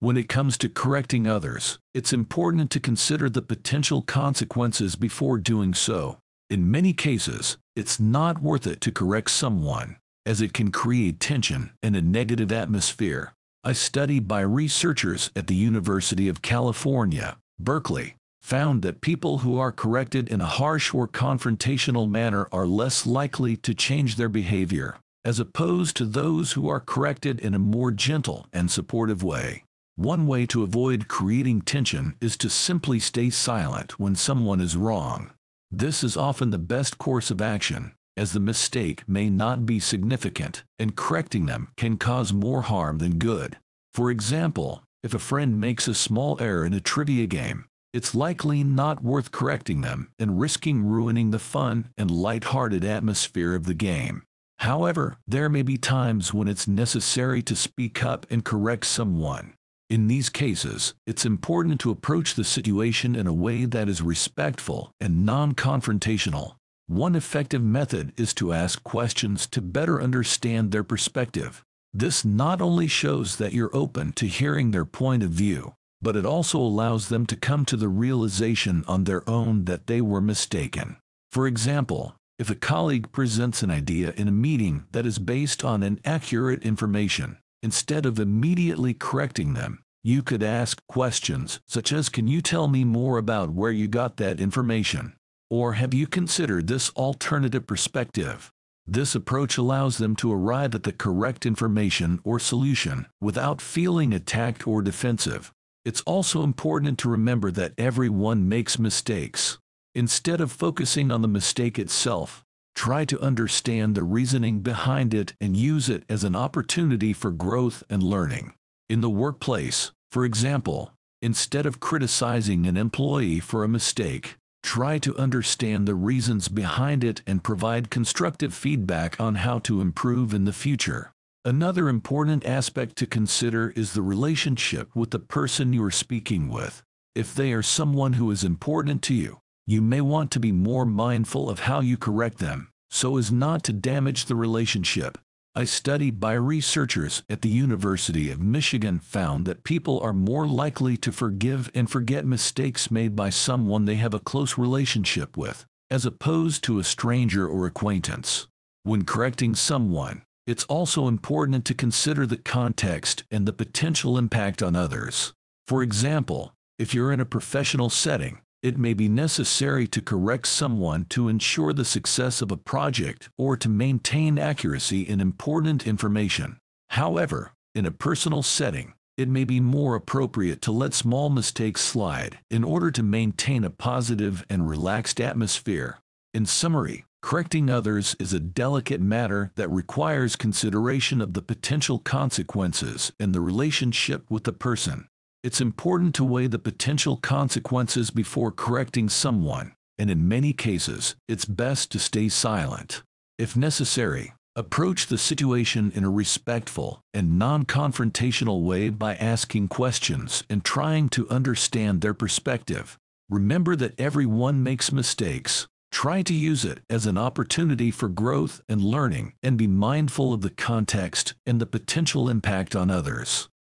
When it comes to correcting others, it's important to consider the potential consequences before doing so. In many cases, it's not worth it to correct someone, as it can create tension and a negative atmosphere. A study by researchers at the University of California, Berkeley, found that people who are corrected in a harsh or confrontational manner are less likely to change their behavior, as opposed to those who are corrected in a more gentle and supportive way. One way to avoid creating tension is to simply stay silent when someone is wrong. This is often the best course of action, as the mistake may not be significant, and correcting them can cause more harm than good. For example, if a friend makes a small error in a trivia game, it's likely not worth correcting them and risking ruining the fun and light-hearted atmosphere of the game. However, there may be times when it's necessary to speak up and correct someone. In these cases, it's important to approach the situation in a way that is respectful and non-confrontational. One effective method is to ask questions to better understand their perspective. This not only shows that you're open to hearing their point of view, but it also allows them to come to the realization on their own that they were mistaken. For example, if a colleague presents an idea in a meeting that is based on inaccurate information, instead of immediately correcting them, you could ask questions such as, "Can you tell me more about where you got that information?" Or, "Have you considered this alternative perspective?" This approach allows them to arrive at the correct information or solution without feeling attacked or defensive. It's also important to remember that everyone makes mistakes. Instead of focusing on the mistake itself, try to understand the reasoning behind it and use it as an opportunity for growth and learning. In the workplace, for example, instead of criticizing an employee for a mistake, try to understand the reasons behind it and provide constructive feedback on how to improve in the future. Another important aspect to consider is the relationship with the person you are speaking with. If they are someone who is important to you, you may want to be more mindful of how you correct them, so as not to damage the relationship. A study by researchers at the University of Michigan found that people are more likely to forgive and forget mistakes made by someone they have a close relationship with, as opposed to a stranger or acquaintance. When correcting someone, it's also important to consider the context and the potential impact on others. For example, if you're in a professional setting, it may be necessary to correct someone to ensure the success of a project or to maintain accuracy in important information. However, in a personal setting, it may be more appropriate to let small mistakes slide in order to maintain a positive and relaxed atmosphere. In summary, correcting others is a delicate matter that requires consideration of the potential consequences and the relationship with the person. It's important to weigh the potential consequences before correcting someone, and in many cases, it's best to stay silent. If necessary, approach the situation in a respectful and non-confrontational way by asking questions and trying to understand their perspective. Remember that everyone makes mistakes. Try to use it as an opportunity for growth and learning, and be mindful of the context and the potential impact on others.